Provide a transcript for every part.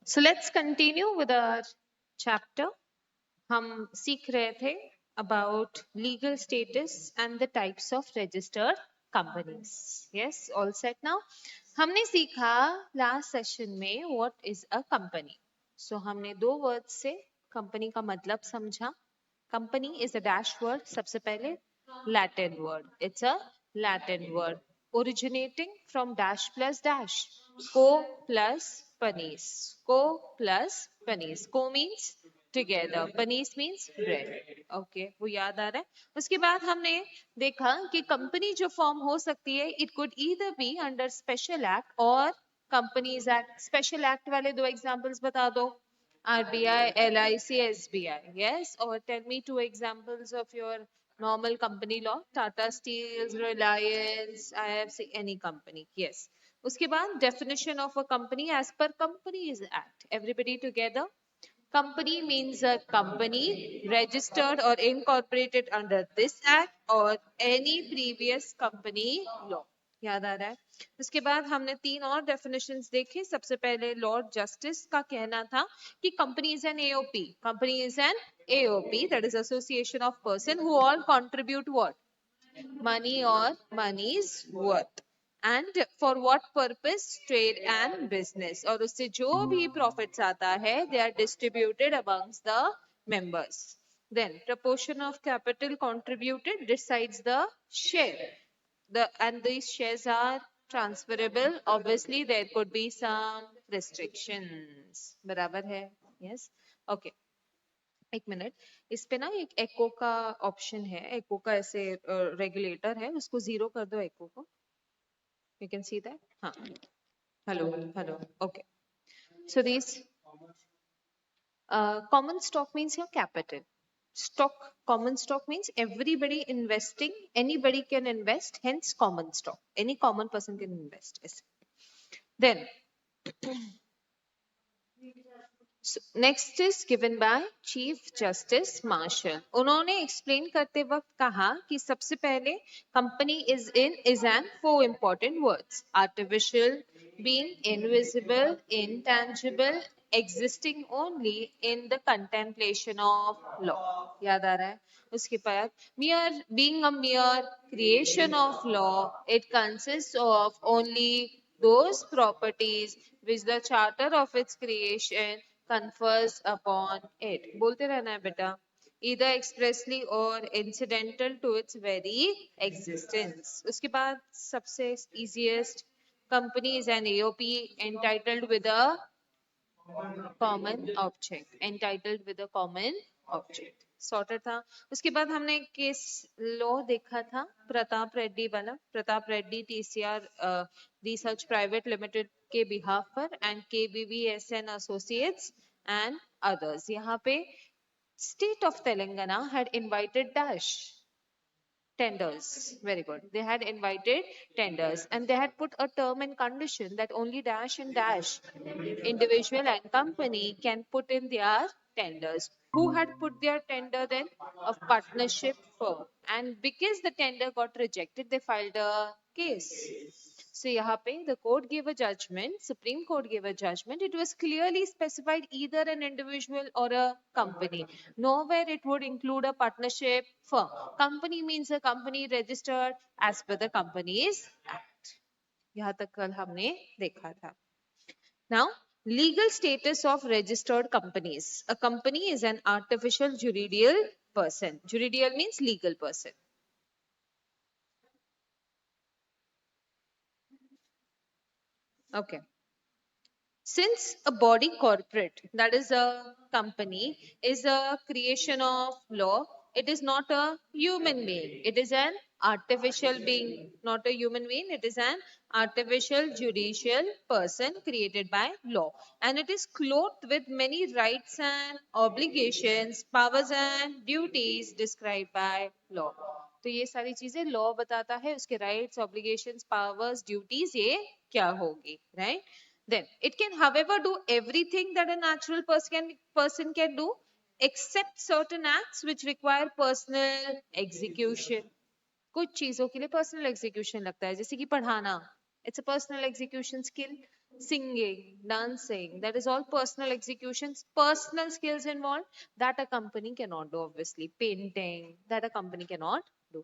So let's continue with our chapter. हम सीख रहे थे about legal status and the types of registered companies. Yes, all set now. हमने सीखा last session में what is a company. So हमने दो words से company का मतलब समझा. Company is a dash word. सबसे पहले Latin word. It's a Latin word originating from dash plus dash. Co plus panis. Co plus panis. Co means together. Panis means bread. Okay, वो याद आ रहा है. उसके बाद हमने देखा कि कंपनी जो फॉर्म हो सकती है, it could either be under special act or companies act. Special act वाले दो examples बता दो. RBI, LIC, SBI. Yes, or tell me two examples of your normal company law. Tata Steel, Reliance, IFC, any company. Yes. उसके बाद definition of a company as per Companies Act. Everybody together. Company means a company registered or incorporated under this act or any previous company law. याद आ रहा है. उसके बाद हमने तीन और डेफिनेशंस देखे. सबसे पहले लॉर्ड जस्टिस का कहना था कि company is an AOP. Company is an AOP, that is association of person who all contribute what money or money's worth and for what purpose trade and business और उससे जो भी profits आता है they are distributed amongst the members. Then proportion of capital contributed decides the share. And these shares are transferable. Obviously there could be some restrictions. बराबर है. Yes, okay. एक minute. इस पे ना एक एको का ऑप्शन है. एको का ऐसे रेगुलेटर है, उसको जीरो कर दो. एको को यू कैन सी दैट. हाँ, hello hello. Okay, so this common stock means your capital. Stock, common stock means everybody investing, anybody can invest, hence common stock. Any common person can invest. Yes. Then so, next is given by Chief Justice Marshall. उन्होंने explain करते वक्त कहा कि सबसे पहले company is an four important words: artificial, being invisible, intangible, existing only in the contemplation of law. याद आ रहा है. उसके बाद mere, being a mere creation of law, it consists of only those properties which the charter of its creation confers upon it. बोलते रहना है बेटा. Either expressly or incidental to its very existence. उसके बाद सबसे easiest, company is an AOP entitled with a common object. Entitled with a common object. Sorted था. उसके बाद हमने केस लॉ देखा था प्रताप रेड्डी वाला. Pratap Reddy TCR research private limited के बिहाफ पर and KBVSN associates and others. यहाँ पे state of Telangana had invited dash tenders. Very good. They had invited tenders and they had put a term and condition that only dash and dash individual and company can put in their tenders. Who had put their tender then? A partnership firm. And because the tender got rejected, they filed a case. So यहाँ पे the court gave a judgment, Supreme Court gave a judgment. It was clearly specified either an individual or a company. Nowhere it would include a partnership firm. Company means a company registered as per the Companies Act. यहाँ तक कल हमने देखा था. Now, legal status of registered companies. A company is an artificial juridical person. Juridical means legal person. Okay. Since a body corporate, that is a company, is a creation of law, it is not a human being. It is an artificial being, not a human being. It is an artificial judicial person created by law. And it is clothed with many rights and obligations, powers and duties described by law. तो ये सारी चीजें law बताता है. उसके rights, obligations, powers, duties ये क्या होगी, right? Then it can, however, do everything that a natural person can do, except certain acts which require personal execution. कुछ चीजों के लिए personal execution लगता है, जैसे कि पढ़ाना. It's a personal execution skill. singing, dancing, that is all personal executions, personal skills involved that a company cannot do, obviously. Painting, that a company cannot do.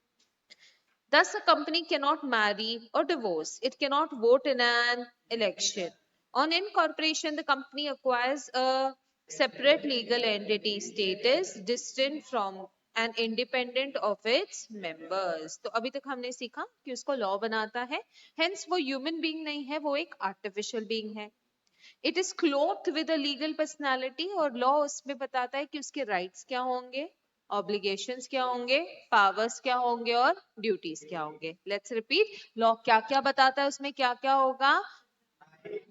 Thus, a company cannot marry or divorce. It cannot vote in an election. On incorporation, the company acquires a separate legal entity status distinct from and independent of its members. तो अभी तक हमने सीखा कि उसको law बनाता है, hence वो human being नहीं है, वो एक artificial being है. It is cloth with a legal personality और लॉ उसमें बताता है कि उसके राइट्स क्या होंगे, ऑब्लिगेशंस क्या होंगे, पावर्स क्या होंगे और ड्यूटीज क्या होंगे. लेट्स रिपीट, लॉ क्या क्या बताता है, उसमें क्या क्या होगा,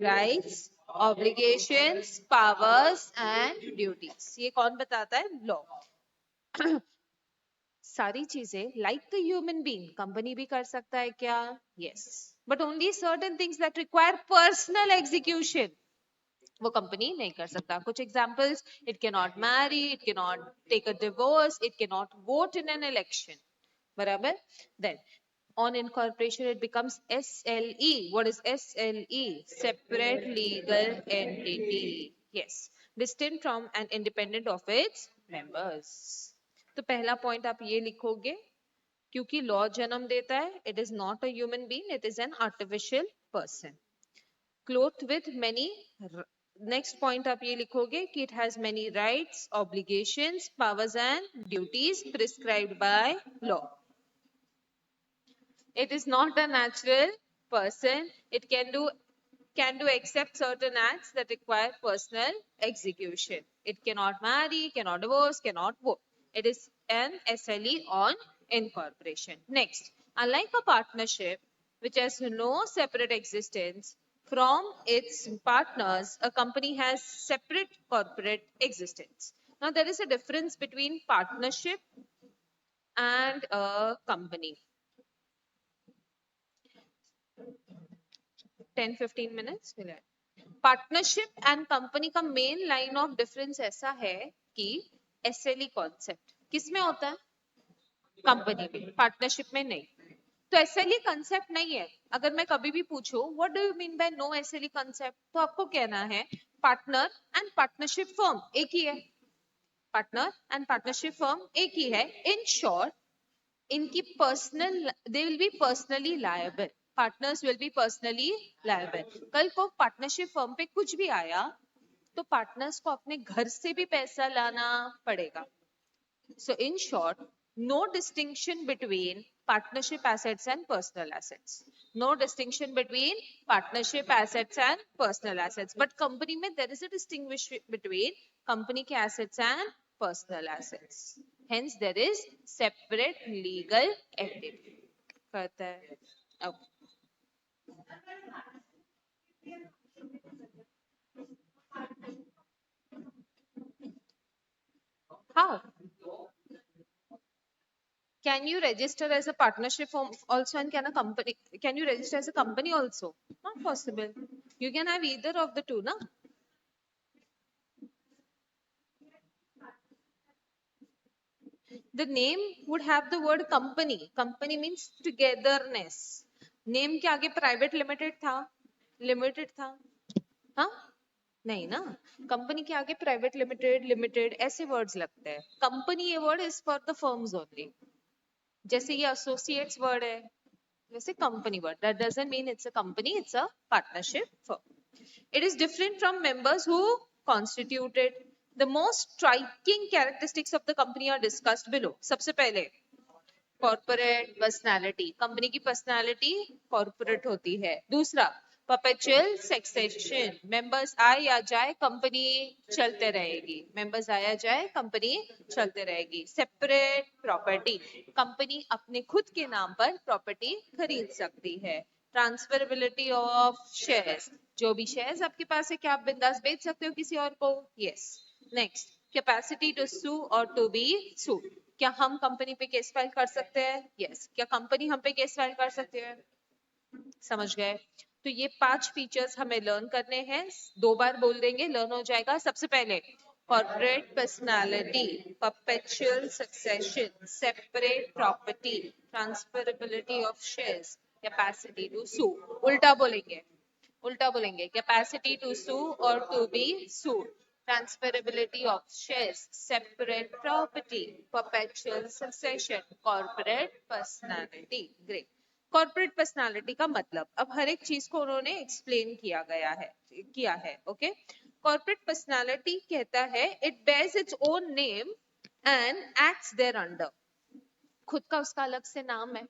rights, obligations, powers and duties. ये कौन बताता है, लॉ. सारी चीजें like the human being company भी कर सकता है क्या, yes, but only certain things that require personal execution वो कंपनी नहीं कर सकता. कुछ examples, it can not marry, it can not take a divorce, it can not vote in an election. बराबर. Then on incorporation it becomes SLE. What is SLE? Separate legal entity. Yes, distinct from and independent of its members. तो पहला point आप ये लिखोगे, क्योंकि law जन्म देता है, it is not a human being, it is an artificial person. Cloth with many, next point आप ये लिखोगे कि it has many rights, obligations, powers and duties prescribed by law. It is not a natural person. It can do except certain acts that require personal execution. It cannot marry, cannot divorce, cannot vote. It is an SLE on incorporation. Next, unlike a partnership which has no separate existence from its partners, a company has separate corporate existence. Now there is a difference between partnership and a company. 10-15 minutes. Partnership and company का main line of difference ऐसा है कि SLE concept किसमें होता है, company में, partnership में नहीं. तो एसएलई कंसेप्ट नहीं है. अगर मैं कभी भी पूछूं what do you mean by no SLE concept, तो आपको कहना है पार्टनर एंड पार्टनरशिप फर्म एक ही है. पार्टनर एंड पार्टनरशिप फर्म एक ही है. इन शॉर्ट, इनकी personal, they will be personally liable. Partners will be personally liable. कल को पार्टनरशिप फर्म पे कुछ भी आया तो पार्टनर्स को अपने घर से भी पैसा लाना पड़ेगा. So in short, no distinction between partnership assets and personal assets. No distinction between partnership assets and personal assets. But company में there is a distinction between company के assets and personal assets. Hence there is separate legal entity. करता है. Okay. How? Can you register as a partnership firm also and can you register as a company also? Not possible. You can have either of the two, na? The name would have the word company. Company means togetherness. Name के आगे private limited था, limited था, हाँ? नहीं ना. Company के आगे private limited, limited ऐसे वर्ड्स लगते हैं. कंपनी ये word is for the firms only. जैसे ये एसोसिएट्स वर्ड है, वैसे company word. That doesn't mean it's a company, it's a partnership firm. It is different from members who constitute it. The most striking characteristics of the company are discussed below. सबसे पहले corporate personality, company की personality corporate होती है. दूसरा, perpetual succession, members आए या जाए company चलते रहेगी. मेंबर्स आया जाए कंपनी चलते रहेगी. सेपरेट प्रॉपर्टी, कंपनी अपने खुद के नाम पर प्रॉपर्टी खरीद सकती है. ट्रांसफरेबिलिटी ऑफ शेयर्स, जो भी शेयर्स आपके पास है क्या आप बिंदास बेच सकते हो किसी और को. Yes. Next, capacity to sue और टू बी सूड, क्या हम कंपनी पे केस फाइल कर सकते हैं. यस. क्या कंपनी हम पे केस फाइल कर सकते हैं. समझ गए. तो ये 5 फीचर्स हमें लर्न करने हैं. 2 बार बोल देंगे, लर्न हो जाएगा. सबसे पहले corporate personality, perpetual succession, separate property, transferability of shares, capacity to sue. उल्टा बोलेंगे, उल्टा बोलेंगे, कैपेसिटी टू सू और to be sued, transferability of shares, separate property, perpetual succession, corporate personality. Great. Corporate personality का मतलब अब हर एक चीज को उन्होंने एक्सप्लेन किया है ओके। कॉर्पोरेट पर्सनालिटी कहता है it bears its own name and acts there under. खुद का उसका अलग से नाम है,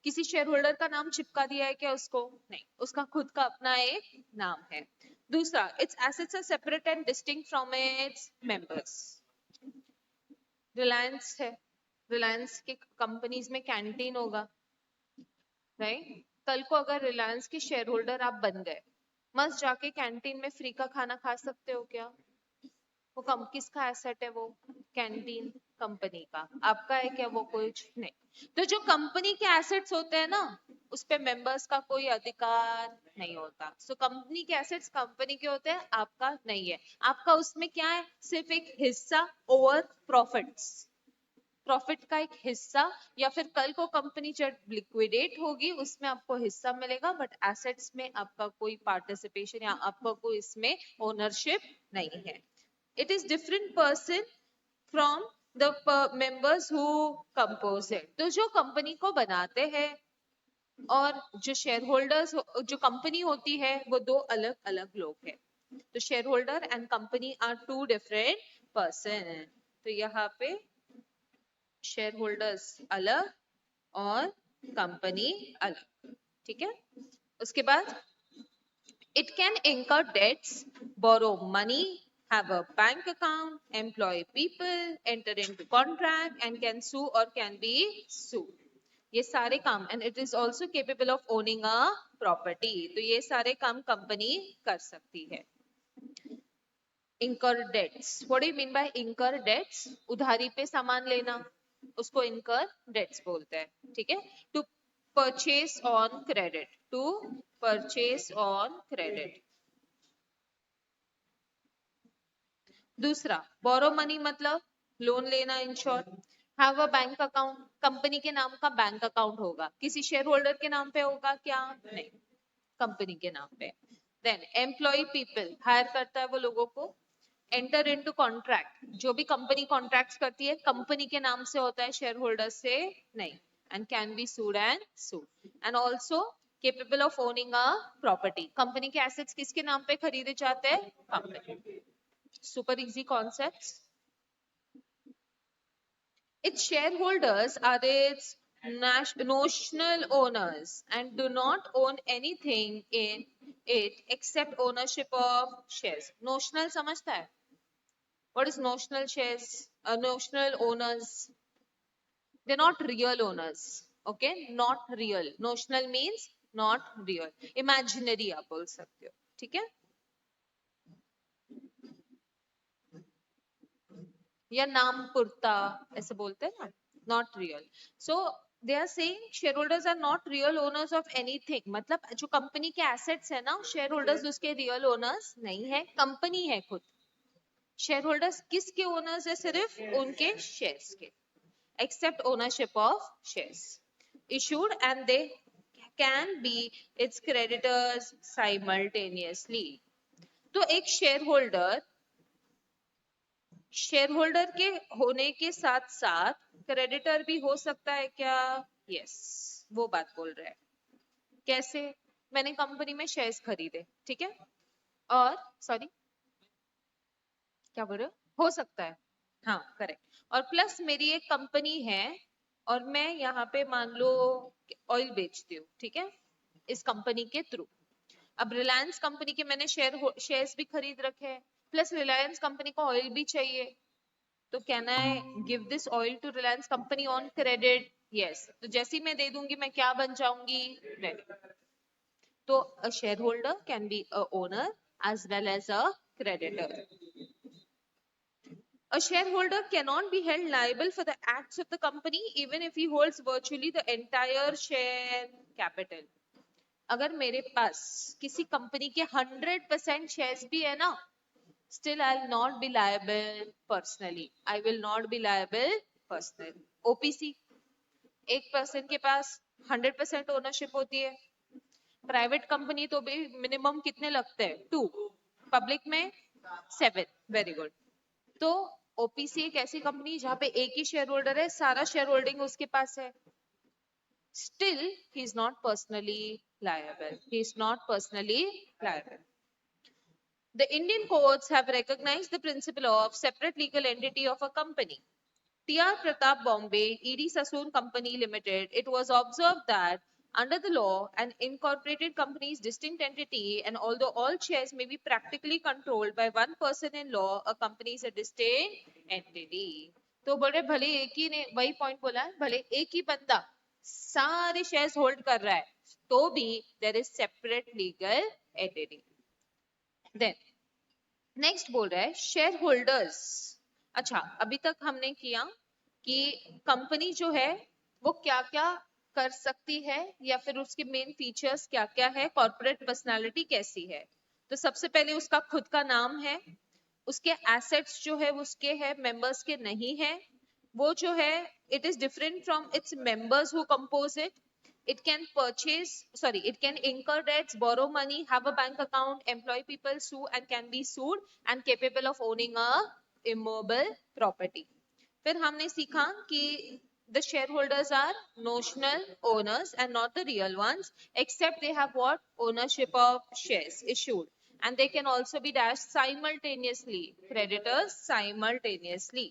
किसी शेयर होल्डर का नाम चिपका दिया है क्या उसको? नहीं, उसका खुद का अपना एक नाम है। दूसरा, its assets are separate and distinct from its members. Reliance है, रिलायंस के कंपनीज में कैंटीन होगा, राइट? कल को अगर रिलायंस के शेयर होल्डर आप बन गए, मस्त जाके कैंटीन में फ्री का खाना खा सकते हो क्या? वो किसका एसेट है? वो कैंटीन कंपनी का, आपका है क्या वो? कुछ नहीं। तो जो कंपनी के एसेट्स होते हैं ना, उस पे मेंबर्स का कोई अधिकार नहीं होता। सो कंपनी के एसेट्स कंपनी के होते हैं, आपका नहीं है। आपका उसमें क्या है? सिर्फ एक हिस्सा ओवर प्रॉफिट्स, प्रॉफिट का एक हिस्सा, या फिर कल को कंपनी जब लिक्विडेट होगी उसमें आपको हिस्सा मिलेगा, बट एसेट्स में आपका कोई पार्टिसिपेशन या आपका कोई इसमें ओनरशिप नहीं है। It is different person from the members who compose it. तो जो कंपनी को बनाते हैं और जो शेयर होल्डर्स, जो कंपनी होती है, वो दो अलग अलग लोग हैं। तो shareholder and company are two different person. तो यहाँ पे शेयर होल्डर्स अलग और कंपनी अलग, ठीक है। उसके बाद it can incur debts, borrow money, have a bank account, employ people, enter into contract and can sue or can be sued. ये सारे काम, and it is also capable of owning a property. तो ये सारे काम company कर सकती है। incur debts, what do you mean by incur debts? उधारी पे सामान लेना, उसको incur debts बोलते हैं, ठीक है। to purchase on credit, to purchase on credit। दूसरा, बोरो मनी मतलब लोन लेना, in short. Have a bank account, company के नाम का बैंक अकाउंट होगा, किसी शेयर होल्डर के नाम पे होगा क्या? नहीं, कंपनी के नाम पे। देन एम्प्लॉय पीपल, हायर करता है वो लोगों को। एंटर इनटू कॉन्ट्रैक्ट, जो भी कंपनी कॉन्ट्रैक्ट्स करती है कंपनी के नाम से होता है, शेयर होल्डर से नहीं। And can be sued and sued. And also capable of owning a property, company के एसेट्स किसके नाम पे खरीदे जाते हैं? Company. Super easy concepts. Its shareholders are its notional owners and do not own anything in it except ownership of shares. Notional समझता है? What is notional shares? Notional owners. They're not real owners. Okay? Not real. Notional means not real. Imaginary आप बोल सकते हो, ठीक है? या नाम पुरता ऐसे बोलते हैं ना, not real. So they are saying shareholders are not real owners of anything, मतलब जो कंपनी के एसेट्स है ना, शेयर होल्डर्स उसके रियल ओनर्स नहीं है, कंपनी है खुद। शेयर होल्डर्स किसके ओनर्स है? सिर्फ उनके शेयर्स के, except ownership of shares issued and they can be its creditors simultaneously. तो एक शेयर होल्डर के होने के साथ साथ क्रेडिटर भी हो सकता है क्या? यस, वो बात बोल रहे हैं। कैसे? मैंने कंपनी में शेयर्स खरीदे, ठीक है, और सॉरी क्या बोल रहे हो सकता है, हाँ करेक्ट। और प्लस मेरी एक कंपनी है और मैं यहाँ पे मान लो ऑयल बेचती हूँ, ठीक है, इस कंपनी के थ्रू। अब रिलायंस कंपनी के मैंने शेयर्स भी खरीद रखे हैं, प्लस रिलायंस कंपनी को ऑयल भी चाहिए, तो can I give this oil to Reliance company on credit? Yes. तो जैसे ही मैं दे दूंगी मैं क्या बन जाऊंगी? क्रेडिट। तो a shareholder can be a owner as well as a creditor. A shareholder cannot be held liable for the acts of the company even if he holds virtually the entire share capital. अगर मेरे पास किसी company के 100% shares भी है ना, still I'll not be liable personally. I will not be liable personally. OPC, एक person के पास 100% ownership होती है, प्राइवेट कंपनी तो भी मिनिमम कितने लगते हैं 2, पब्लिक में 7, वेरी गुड। तो ओपीसी एक ऐसी कंपनी जहां पे एक ही शेयर होल्डर है, सारा शेयर होल्डिंग उसके पास है, still he is not personally liable, he is not personally liable. The Indian courts have recognized the principle of separate legal entity of a company. TR Pratap Bombay, ED Sassoon Company Limited, it was observed that under the law, an incorporated company is distinct entity, and although all shares may be practically controlled by one person in law, a company is a distinct entity. तो बोल रहे भले एक ही ने वही point बोला है, भले एक ही बंदा सारे शेयर्स होल्ड कर रहा है तो भी there is separate legal entity. Then next बोल रहा है शेयर होल्डर्स। अच्छा, अभी तक हमने किया कि कंपनी जो है वो क्या क्या कर सकती है या फिर उसके मेन फीचर्स क्या क्या है, कॉर्पोरेट पर्सनालिटी कैसी है। तो सबसे पहले उसका खुद का नाम है, उसके एसेट्स जो है उसके है, मेंबर्स के नहीं है, वो जो है it is different from its members who compose it. It can purchase, sorry, it can incur debts, borrow money, have a bank account, employ people, sue and can be sued, and capable of owning a immobile property. फिर हमने सीखा कि the shareholders are notional owners and not the real ones, except they have what? Ownership of shares issued. And they can also be dashed simultaneously, creditors simultaneously.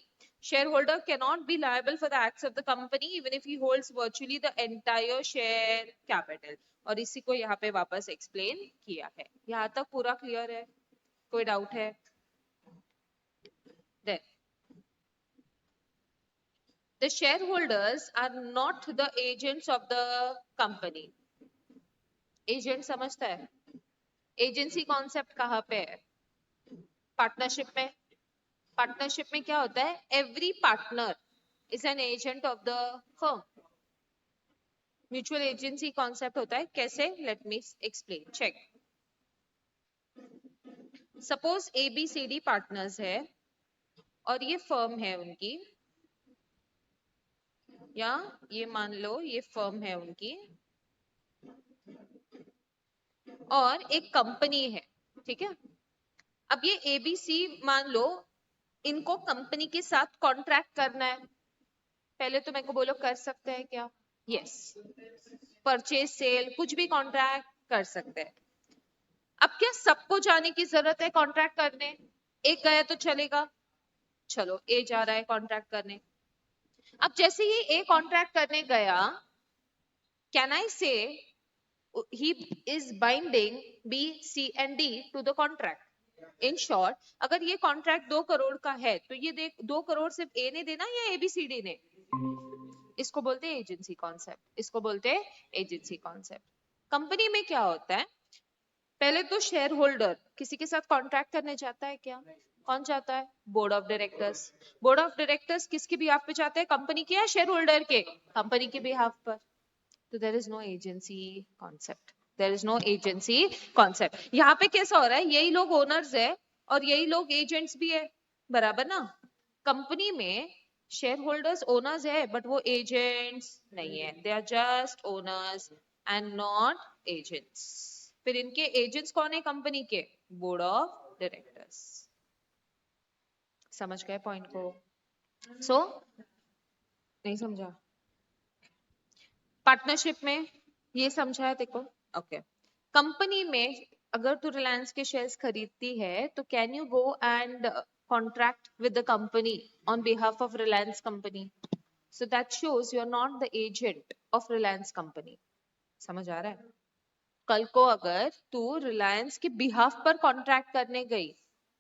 Shareholder cannot be liable for the acts of the company even if he holds virtually the entire share capital. और इसी को यहाँ पे वापस explain किया है। यहाँ तक पूरा clear है? कोई doubt है? Then the shareholders are not the agents of the company. Agent समझता है? Agency concept कहाँ पे है? Partnership में। Partnership में क्या होता है? Every partner is an agent of the firm. Mutual agency concept होता है कैसे? Let me explain, check. Suppose ABCD partners है और ये फर्म है उनकी, या ये मान लो ये फर्म है उनकी और एक कंपनी है, ठीक है। अब ये ABC मान लो इनको कंपनी के साथ कॉन्ट्रैक्ट करना है, पहले तो मेरे को बोलो कर सकते हैं क्या? यस, परचेज सेल कुछ भी कॉन्ट्रैक्ट कर सकते हैं। अब क्या सबको जाने की जरूरत है कॉन्ट्रैक्ट करने? एक गया तो चलेगा, चलो ए जा रहा है कॉन्ट्रैक्ट करने। अब जैसे ये ए कॉन्ट्रैक्ट करने गया, कैन आई से he is binding B, C and D to the contract? In short, अगर ये कॉन्ट्रैक्ट 2 करोड़ का है तो ये देख 2 करोड़ सिर्फ ए ने देना या ABCD ने? इसको बोलते हैं एजेंसी कॉन्सेप्ट, इसको बोलते हैं एजेंसी कॉन्सेप्ट। कंपनी में क्या होता है, पहले तो शेयर होल्डर किसी के साथ कॉन्ट्रैक्ट करने जाता है क्या? कौन जाता है? Board of directors. Board of directors किसके बिहाफ पे जाते हैं? कंपनी के या शेयर होल्डर के? कंपनी के बिहाफ पर। तो there is no agency concept, there is no agency concept. यहाँ पे कैसा हो रहा है, यही लोग ओनर्स है और यही लोग एजेंट्स भी है, बराबर ना। कंपनी में शेयर होल्डर्स ओनर्स है बट वो एजेंट्स नहीं है, they are just owners and not agents. फिर इनके एजेंट्स कौन है कंपनी के? Board of directors. समझ गए पॉइंट को? सो नहीं समझा? पार्टनरशिप में ये समझा है देखो, ओके। कंपनी में अगर तू रिलायंस के शेयर्स खरीदती है तो can you go and contract with the company on behalf of Reliance company? So that shows you are not the agent of Reliance company. समझ आ रहा है? कल को अगर तू रिलायंस के बिहाफ पर कॉन्ट्रैक्ट करने गई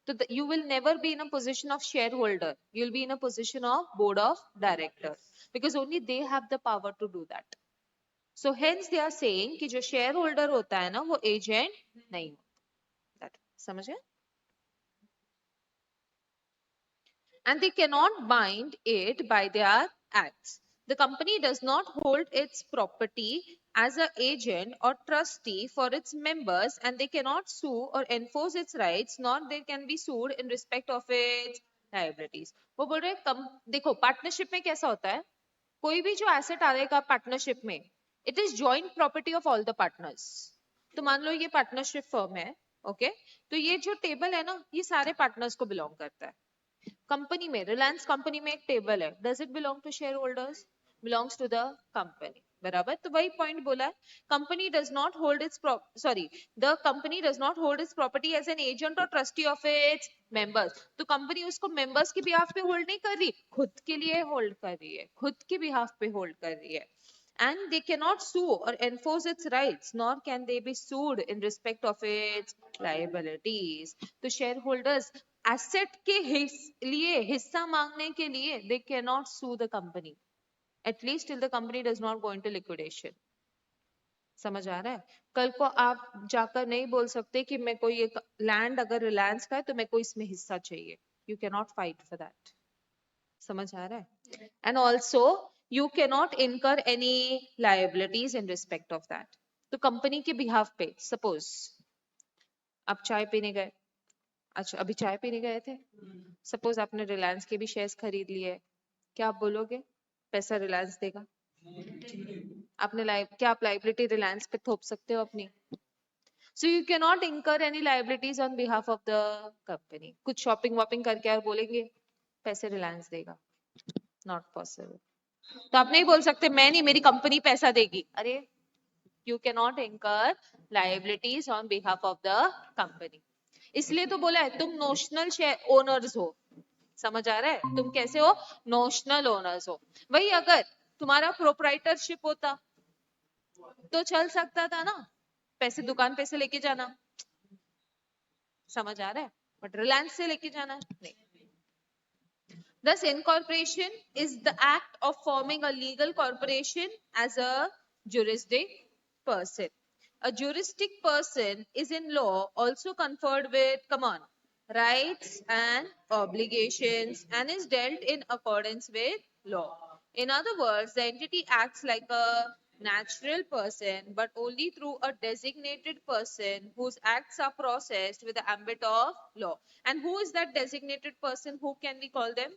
तो you will never be in a position of shareholder, you'll be in a position of board of director because only they have the power to do that. So hence they are saying कि जो shareholder होता है ना वो agent नहीं होता। that समझ गए? And they cannot bind it by their acts. The company does not hold its property as an agent or trustee for its members, and they cannot sue or enforce its rights, nor they can be sued in respect of its liabilities. वो बोल रहे देखो partnership में कैसा होता है, कोई भी जो एसेट आएगा पार्टनरशिप में, it is joint property of all the partners. तो मान लो ये पार्टनरशिप फर्म है, ओके, तो ये जो टेबल है ना, ये सारे पार्टनर्स को बिलोंग करता है। कंपनी में, रिलायंस कंपनी में एक टेबल है, does it belong to shareholders? Belongs to the company, बराबर। तो वही पॉइंट बोला है, company does not hold its sorry, the company does not hold its property as an agent और ट्रस्टी ऑफ इट्स मेंबर्स। तो company उसको members के behalf पे होल्ड नहीं कर रही, खुद के लिए होल्ड कर रही है, खुद के बिहाफ पे होल्ड कर रही है। And they cannot sue or enforce its rights, nor can they be sued in respect of its liabilities. तो shareholders asset के लिए हिस्सा मांगने के लिए they cannot sue the company, at least till the company does not go into liquidation. समझ आ रहा है? कल को आप जाकर नहीं बोल सकते कि मैं कोई एक लैंड अगर रिलायंस का है तो मैं को इसमें हिस्सा चाहिए, you cannot fight for that. समझ आ रहा है? And also you cannot incur any liabilities in respect of that. तो कंपनी के बिहाफ पे सपोज आप चाय पीने गए, अच्छा अभी चाय पीने गए थे, सपोज आपने रिलायंस के भी शेयर्स खरीद लिए, क्या आप बोलोगे पैसा रिलायंस देगा? आपने क्या आप लाइबिलिटी रिलायंस पे थोप सकते हो अपनी? So you cannot incur any liabilities on behalf of the company. कुछ शॉपिंग वॉपिंग करके और बोलेंगे पैसे रिलायंस देगा, नॉट पॉसिबल। तो आप नहीं बोल सकते मैं नहीं, मेरी कंपनी पैसा देगी, अरे यू कैन नॉट इंकर liabilities on behalf of the company. इसलिए तो बोला है तुम नोशनल शेयर ओनर्स हो, समझ आ रहा है? तुम कैसे हो? नोशनल ओनर्स हो। वही अगर तुम्हारा प्रोप्राइटरशिप होता तो चल सकता था ना, पैसे दुकान पे से लेके जाना, समझ आ रहा है? बट रिलायंस से लेके जाना नहीं। Thus, incorporation is the act of forming a legal corporation as a juristic person. A juristic person is in law also conferred with, come on, rights and obligations and is dealt in accordance with law. In other words, the entity acts like a natural person but only through a designated person whose acts are processed with the ambit of law. And who is that designated person? Who can we call them?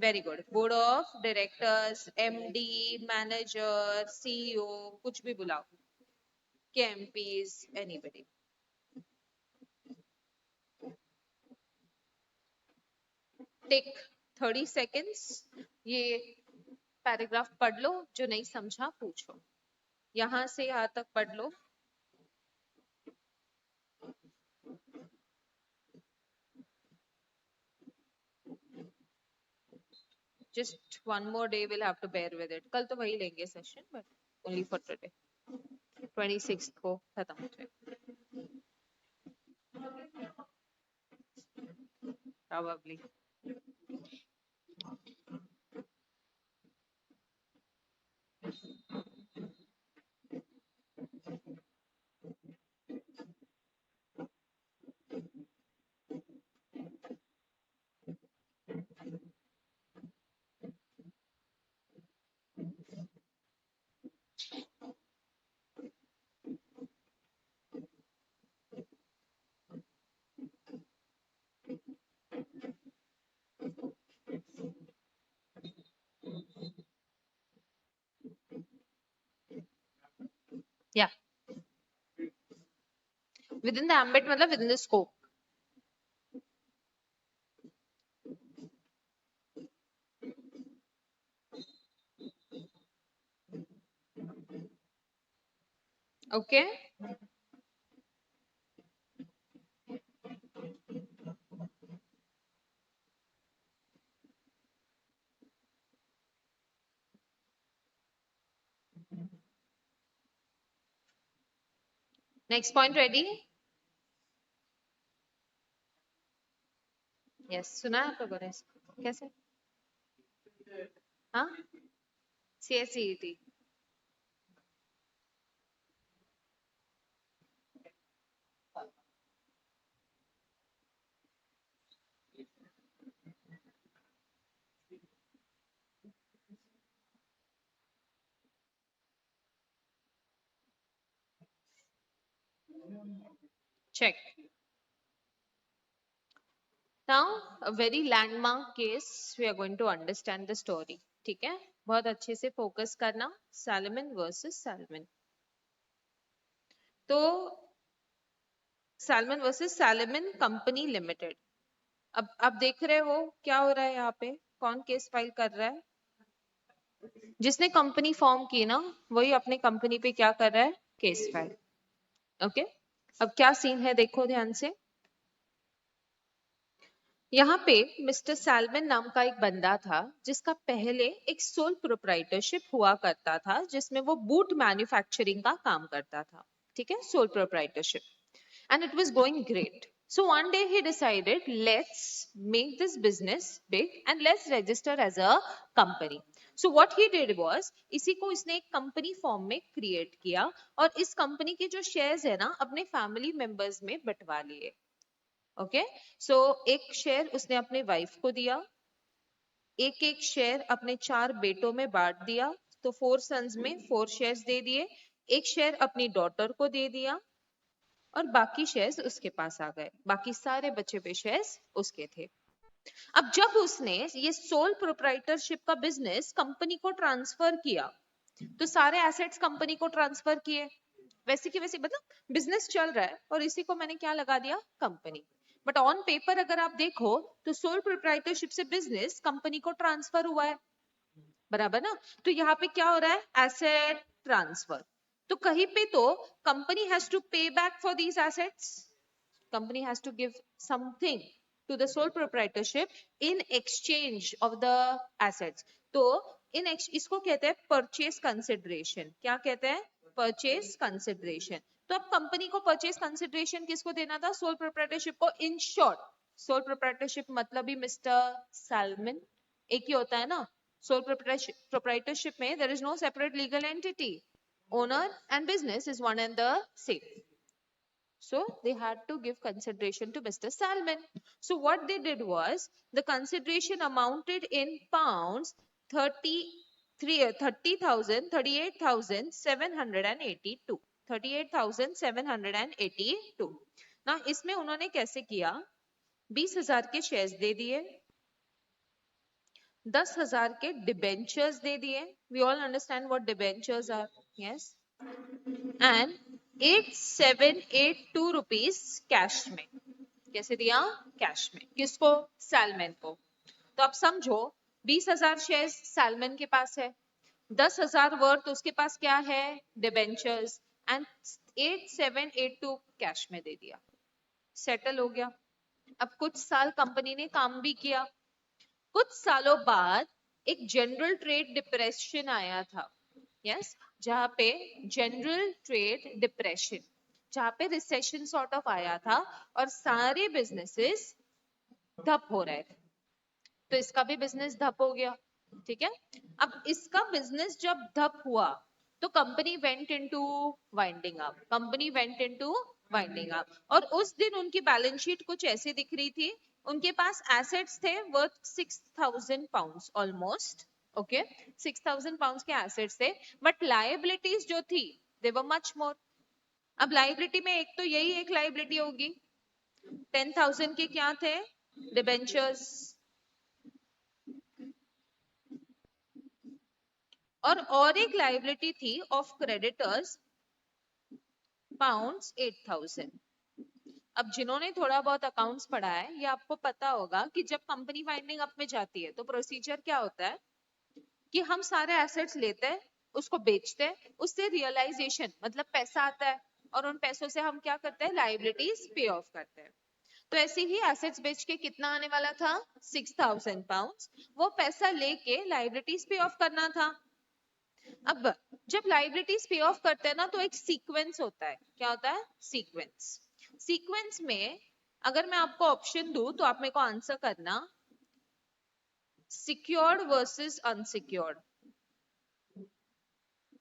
Very good. Board of directors, MD, manager, CEO, कुछ भी बुलाओ, KMPs, anybody. Take 30 seconds. ये paragraph पढ़ लो, जो नहीं समझा पूछो, यहाँ से यहाँ तक पढ़ लो। Just one more day we'll have to bear with it. कल तो वही लेंगे session, but only for today. 26th को खत्म हो जाएगा probably. Yeah. Within the ambit मतलब within the scope. Okay. Next point ready? Yes. सुना है आप लोगों ने? कैसे? हाँ? CSCET. Check. Now, a very landmark case, we are going to understand the story. ठीक है? बहुत अच्छे से focus करना. Salomon versus Salomon. तो salmon versus salmon company limited. अब आप देख रहे हो क्या हो रहा है यहाँ पे, कौन केस फाइल कर रहा है? जिसने कंपनी फॉर्म की ना वही अपने कंपनी पे क्या कर रहा है, केस फाइल। ओके, अब क्या सीन है देखो ध्यान से। यहाँ पे मिस्टर सैलमन नाम का एक बंदा था जिसका पहले एक सोल प्रोप्राइटरशिप हुआ करता था, जिसमें वो बूट मैन्युफैक्चरिंग का काम करता था। ठीक है, sole proprietorship, and it was going great. So one day he decided, let's make this business big and let's register as a company. So what he did was, इसी को इसने एक कंपनी फॉर्म में क्रिएट किया और इस company के जो शेयर्स है ना अपने फैमिली मेंबर्स में बंटवा लिए। ओके, सो एक शेयर उसने अपने वाइफ को दिया, एक एक शेयर अपने 4 बेटों में बांट दिया, तो 4 सन्स में 4 शेयर्स दे दिए, एक शेयर अपनी डॉटर को दे दिया और बाकी शेयर्स उसके पास आ गए, बाकी सारे बचे हुए शेयर्स उसके थे। अब जब उसने ये सोल प्रोप्राइटरशिप का बिजनेस कंपनी को ट्रांसफर किया तो सारे एसेट्स कंपनी को ट्रांसफर किए, वैसे की वैसे, मतलब बिजनेस चल रहा है और इसी को मैंने क्या लगा दिया, कंपनी। बट ऑन पेपर अगर आप देखो तो सोल प्रोप्राइटरशिप से बिजनेस कंपनी को ट्रांसफर हुआ है, बराबर ना। तो यहाँ पे क्या हो रहा है, एसेट ट्रांसफर। तो कहीं पे तो कंपनी हैज टू पे back for these assets, company has to give something to the sole proprietorship in exchange of the assets. तो इसको कहते हैं परचेज कंसिडरेशन। क्या कहते हैं, परचेज कंसिडरेशन। तो अब कंपनी को परचेज कंसिडरेशन किसको देना था, सोल प्रोप्राइटरशिप को। इन शॉर्ट सोल प्रोप्राइटरशिप मतलब ही मिस्टर सैलमन एक ही होता है ना। सोल प्रोप्राइटरशिप में there is no separate legal entity, owner and business is one and the same. So they had to give consideration to Mr. Salmon. So what they did was, the consideration amounted in pounds 38,782. 38,782. Now इसमें उन्होंने कैसे किया, 20,000 के shares दे दिए, 10,000 के debentures दे दिए। We all understand what debentures are, yes? And 8,782 rupees cash में। कैसे दिया, कैश में। किसको, सैलमन को। तो अब समझो 20,000 शेयर सैलमन के पास है, 10,000 वर्थ उसके पास क्या है, डिबेंचर्स, एंड 8,782 कैश में दे दिया, सेटल हो गया। अब कुछ साल कंपनी ने काम भी किया, कुछ सालों बाद एक जनरल ट्रेड डिप्रेशन आया था, यस, जहां पे जनरल ट्रेड डिप्रेशन, जहां पे रिसेशन सॉर्ट ऑफ आया था और सारे बिजनेसेस ठप हो रहे थे, तो इसका भी बिजनेस ठप हो गया। ठीक है, अब इसका बिजनेस जब ठप हुआ तो company went into winding up, company went into winding up, और उस दिन उनकी बैलेंस शीट कुछ ऐसी दिख रही थी, उनके पास एसेट्स थे worth 6,000 pounds almost. Okay, 6,000 pounds के एसेट्स थे, बट लायबिलिटीज जो थी दे वर मच मोर। अब लायबिलिटी में एक तो यही एक लायबिलिटी होगी, 10,000 के क्या थे, डिबेंचर्स, और एक लायबिलिटी थी ऑफ क्रेडिटर्स पाउंड्स 8,000। अब जिन्होंने थोड़ा बहुत अकाउंट्स पढ़ा है ये आपको पता होगा कि जब कंपनी वाइंडिंग अप में जाती है तो प्रोसीजर क्या होता है कि हम सारे एसेट्स लेते हैं, उसको बेचते हैं, उससे रियलाइजेशन मतलब पैसा आता है, और उन पैसों से हम क्या करते हैं, लायबिलिटीज पे ऑफ करते हैं। तो ऐसे ही एसेट्स बेच के कितना आने वाला था, 6,000 पाउंड्स, वो पैसा लेके लायबिलिटीज पे ऑफ करना था। अब जब लायबिलिटीज पे ऑफ करते हैं ना तो एक सीक्वेंस होता है, क्या होता है, सीक्वेंस। सीक्वेंस में अगर मैं आपको ऑप्शन दूं तो आप मेरे को आंसर करना, सिक्योर्ड वर्सेस अनसिक्योर्ड।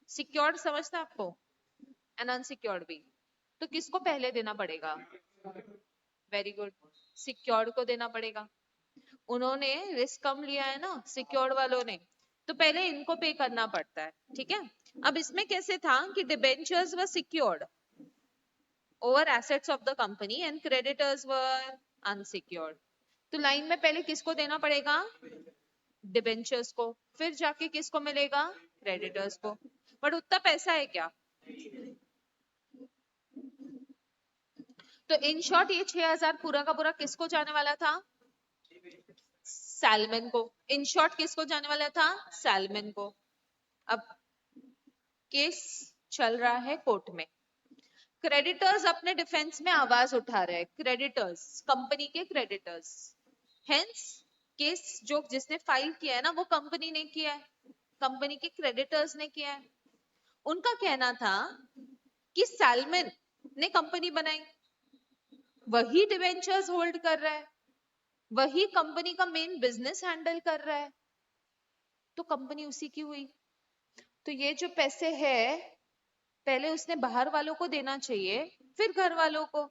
सिक्योर्ड समझता आपको, एंड अनसिक्योर्ड भी, तो किसको पहले देना पड़ेगा, वेरी गुड, सिक्योर्ड को देना पड़ेगा। उन्होंने रिस्क कम लिया है ना सिक्योर्ड वालों ने, तो पहले इनको पे करना पड़ता है। ठीक है, अब इसमें कैसे था कि debentures were secured over assets of the company and creditors were unsecured. तो लाइन में पहले किसको देना पड़ेगा, डिबेंचर्स को, फिर जाके किसको मिलेगा, क्रेडिटर्स को। बट उतना पैसा है क्या, तो इन शॉर्ट ये 6,000 पूरा का पूरा किसको जाने वाला था? सैलमन को। इन शॉर्ट किसको जाने वाला था? सैलमन को। अब केस चल रहा है कोर्ट में। क्रेडिटर्स अपने डिफेंस में आवाज उठा रहे हैं, क्रेडिटर्स, कंपनी के क्रेडिटर्स। हेंस केस जो जिसने फाइल किया है ना, वो कंपनी ने किया है, कंपनी के क्रेडिटर्स ने किया है। उनका कहना था कि सैलमन ने कंपनी बनाई, वही डिवेंचर्स होल्ड कर रहा है, वही कंपनी का मेन बिजनेस हैंडल कर रहा है, तो कंपनी उसी की हुई। तो ये जो पैसे है पहले उसने बाहर वालों को देना चाहिए, फिर घर वालों को।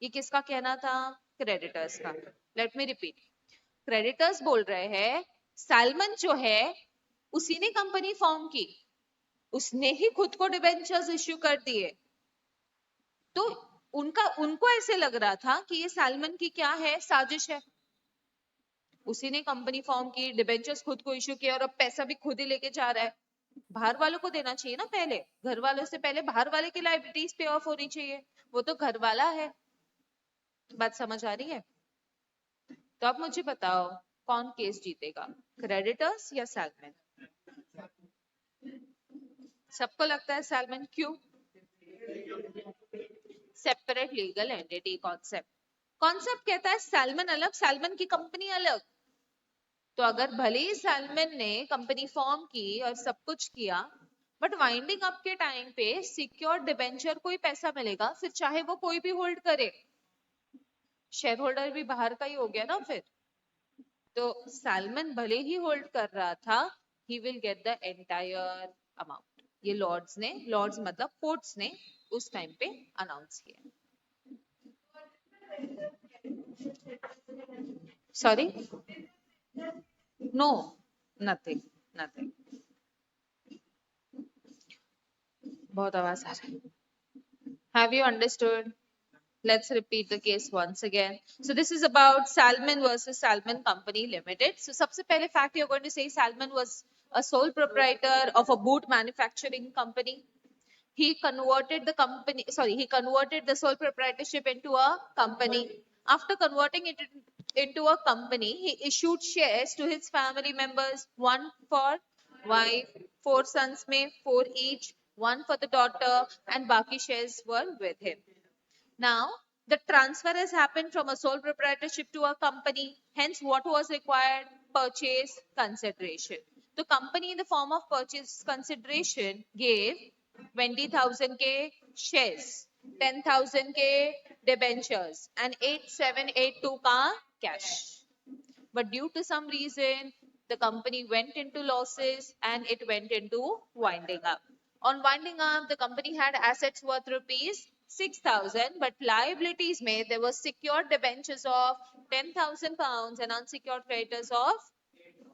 ये किसका कहना था? क्रेडिटर्स का। लेट मी रिपीट, क्रेडिटर्स बोल रहे हैं सैलमन जो है उसी ने कंपनी फॉर्म की, उसने ही खुद को डिबेंचर्स इश्यू कर दिए। तो उनको ऐसे लग रहा था कि ये सैलमन की क्या है, साजिश है। उसी ने कंपनी फॉर्म की, डिबेंचर्स खुद को इश्यू किया, और अब पैसा भी खुद ही लेके जा रहा है। बाहर वालों को देना चाहिए ना पहले, घर वालों से पहले बाहर वाले की लायबिलिटीज पे ऑफ होनी चाहिए, वो तो घर वाला है। बात समझ आ रही है? तो अब मुझे बताओ कौन केस जीतेगा, क्रेडिटर्स या सैलमन? सबको लगता है सैलमन, क्यों? Separate legal entity concept. Concept कहता है सैलमन अलग, सैलमन की कंपनी अलग। तो अगर भले ही सैलमन ने कंपनी फॉर्म की और सब कुछ किया, बट वाइंडिंग अप के टाइम पे सिक्योर डिबेंचर को ही पैसा मिलेगा, फिर चाहे वो कोई भी होल्ड करे। शेयर होल्डर भी बाहर का ही हो गया ना फिर। तो सैलमन भले ही होल्ड कर रहा था, he will get the entire amount. ये लॉर्ड्स ने, लॉर्ड्स मतलब कोर्ट्स ने उस टाइम पे अनाउंस किया। Sorry, no, nothing, nothing. बहुत आवाज आ रहा है। Have you understood? Let's repeat the case once again. So this is about Salmon versus Salmon Company Limited. So सबसे पहले fact you're going to say Salmon was a sole proprietor of a boot manufacturing company. He converted the company, sorry, he converted the sole proprietorship into a company. After converting it into a company, he issued shares to his family members, one for wife, 4 sons में 4 each, one for the daughter, and baki shares were with him. Now, the transfer has happened from a sole proprietorship to a company. Hence, what was required? Purchase consideration. The company, in the form of purchase consideration, gave 20,000 K shares, 10,000 K debentures, and 8,782 ka cash. But due to some reason, the company went into losses and it went into winding up. On winding up, the company had assets worth rupees 6,000, but liabilities made, there was secured debentures of 10,000 pounds and unsecured creditors of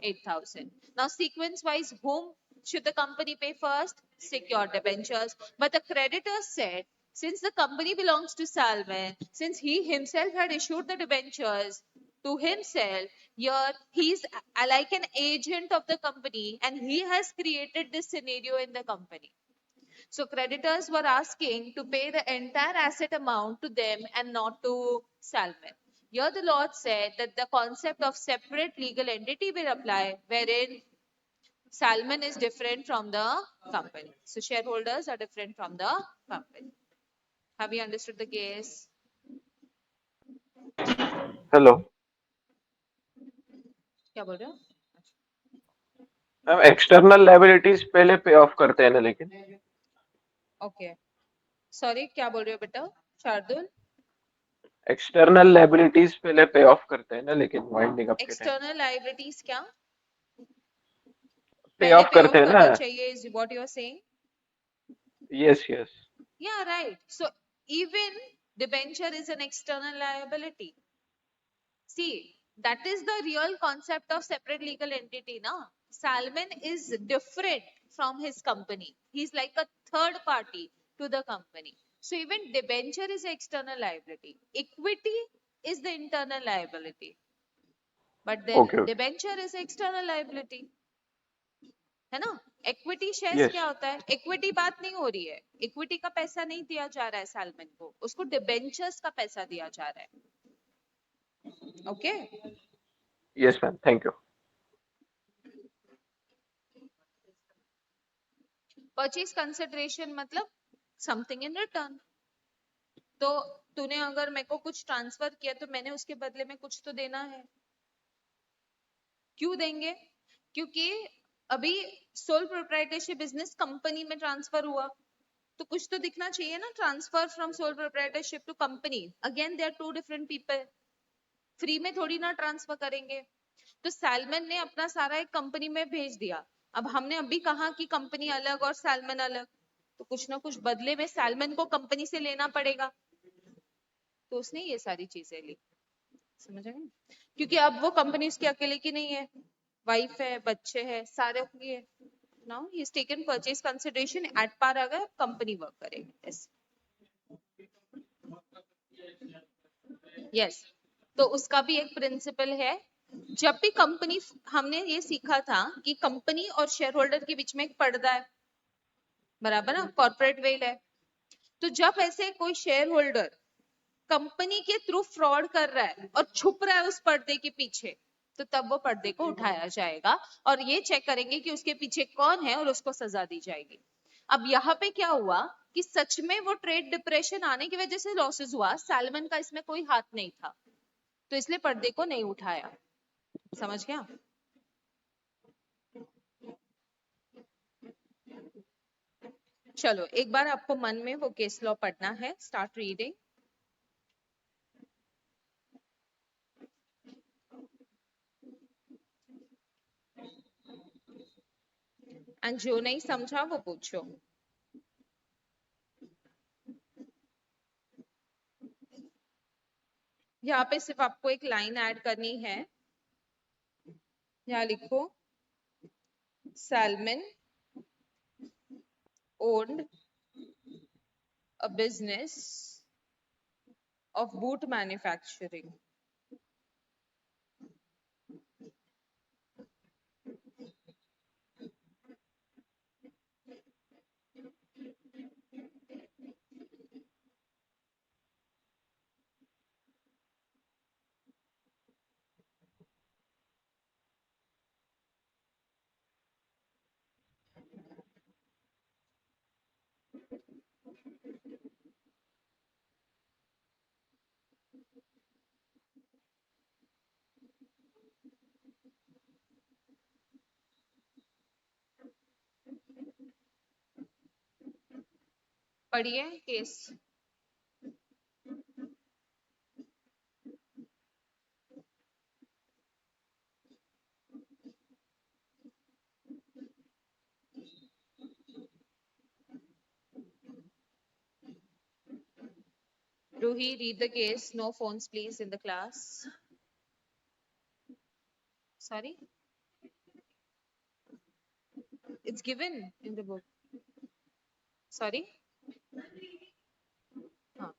8,000. Now, sequence wise, whom should the company pay first? Secured debentures. But the creditor said, since the company belongs to Salman, since he himself had issued the debentures to himself, here he's like an agent of the company and he has created this scenario in the company. So creditors were asking to pay the entire asset amount to them and not to Salman. Here the Lord said that the concept of separate legal entity will apply, wherein Salman is different from the company. So shareholders are different from the company. Have you understood the case? Hello क्या बोल रहे हो? Ma'am, external liabilities पहले पे of करते हैं ना, लेकिन Okay. Sorry, क्या बोल रहे हो बेटा? शार्दुल? एक्सटर्नल लायबिलिटीज पहले पे ऑफ करते हैं ना, लेकिन वाइंडिंग अप के टाइम External liabilities क्या? पे पहले ऑफ पे करते ऑफ हैं ना। करना चाहिए is what you are saying? Yes yes. Yeah, right. So even debenture is an external liability. See, that is the real concept of separate legal entity. Now, Salman is different from his company. He's like a third party to the company. So even debenture is external liability. Equity is the internal liability. But then okay okay. debenture is external liability. है ना? Equity shares yes क्या होता है? Equity बात नहीं हो रही है, इक्विटी का पैसा नहीं दिया जा रहा है सैलमन को, उसको डिबेंचर्स का पैसा दिया जा रहा है। Okay, yes ma'am, thank you. Purchase consideration मतलब समथिंग इन रिटर्न। तो तूने अगर मेरे को कुछ ट्रांसफर किया तो मैंने उसके बदले में कुछ तो देना है। क्यों देंगे? क्योंकि अभी सोल प्रोप्राइटरशिप बिजनेस कंपनी में ट्रांसफर हुआ, तो कुछ तो दिखना चाहिए ना। Transfer from sole proprietorship to company, again they are two different people, free में थोड़ी ना ट्रांसफर करेंगे। तो सैलमन ने अपना सारा एक कंपनी में भेज दिया। अब हमने अभी कहा कि कंपनी अलग और सैलमन अलग, तो कुछ ना कुछ बदले में सैलमन को कंपनी से लेना पड़ेगा, तो उसने ये सारी चीजें ली। समझ गए? क्योंकि अब वो कंपनी उसके अकेले की नहीं है, वाइफ है, बच्चे हैं, सारे की है। Now he is taken purchase consideration at par, अगर कंपनी वर्क करेगी। यस, तो उसका भी एक प्रिंसिपल है। जब भी कंपनी, हमने ये सीखा था कि कंपनी और शेयर होल्डर के बीच में एक पर्दा है, बराबर ना, कॉर्पोरेट वेल है। तो जब ऐसे कोई शेयर होल्डर कंपनी के थ्रू फ्रॉड कर रहा है और छुप रहा है उस पर्दे के पीछे, तो तब वो पर्दे को उठाया जाएगा और ये चेक करेंगे कि उसके पीछे कौन है और उसको सजा दी जाएगी। अब यहाँ पे क्या हुआ कि सच में वो ट्रेड डिप्रेशन आने की वजह से लॉसेस हुआ, सैलमन का इसमें कोई हाथ नहीं था, तो इसलिए पर्दे को नहीं उठाया। समझ गया? चलो एक बार आपको मन में वो केस लॉ पढ़ना है, स्टार्ट रीडिंग। एंड जो नहीं समझा वो पूछो। यहाँ पे सिर्फ आपको एक लाइन ऐड करनी है, यहाँ लिखो Salmon owned a business of boot manufacturing. पढ़िए case. Ruhi, read the case. No phones, please, in the class. Sorry? It's given in the book. Sorry? हाँ.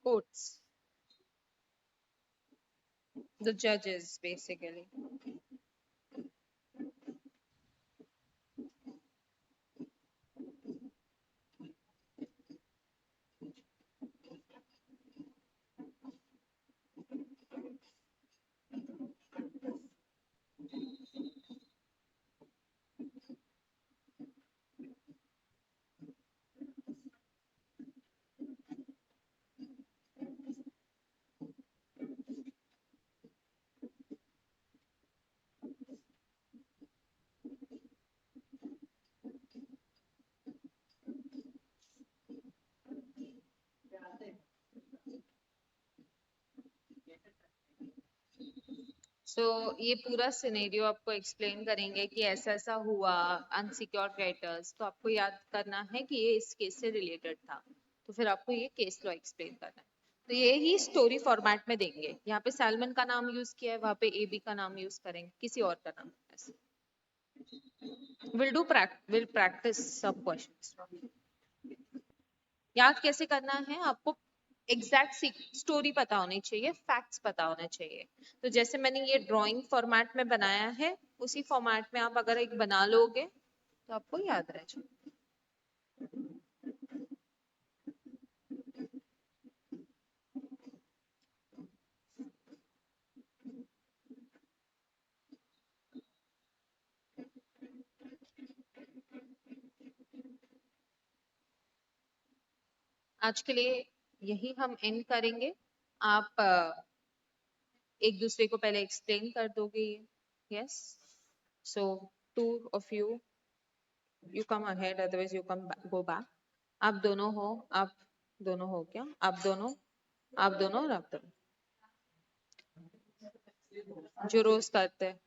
Courts. The judges, basically. सो ये पूरा scenario आपको explain करेंगे कि ऐसा ऐसा हुआ, अनसिक्योर्ड क्रेडिटर्स, तो आपको याद करना है कि ये इस केस से रिलेटेड था, तो फिर आपको ये केस लॉ एक्सप्लेन करना है। तो ये ही स्टोरी फॉर्मेट में देंगे। यहाँ पे सैलमन का नाम यूज किया है, वहां पे एबी का नाम यूज करेंगे, किसी और का नाम ऐसे। विल प्रैक्टिस सब क्वेश्चंस। याद कैसे करना है आपको? एग्जैक्ट स्टोरी पता होनी चाहिए, फैक्ट्स पता होने चाहिए। तो जैसे मैंने ये ड्राइंग फॉर्मेट में बनाया है, उसी फॉर्मेट में आप अगर एक बना लोगे तो आपको याद रह जाए। आज के लिए यही हम एंड करेंगे। आप एक दूसरे को पहले एक्सप्लेन कर दोगे ये। Yes, so two of you come ahead, otherwise you come go back. आप दोनों हो, आप दोनों हो क्या? आप दोनों, आप दोनों और आप दोनों, जो रोज करते हैं।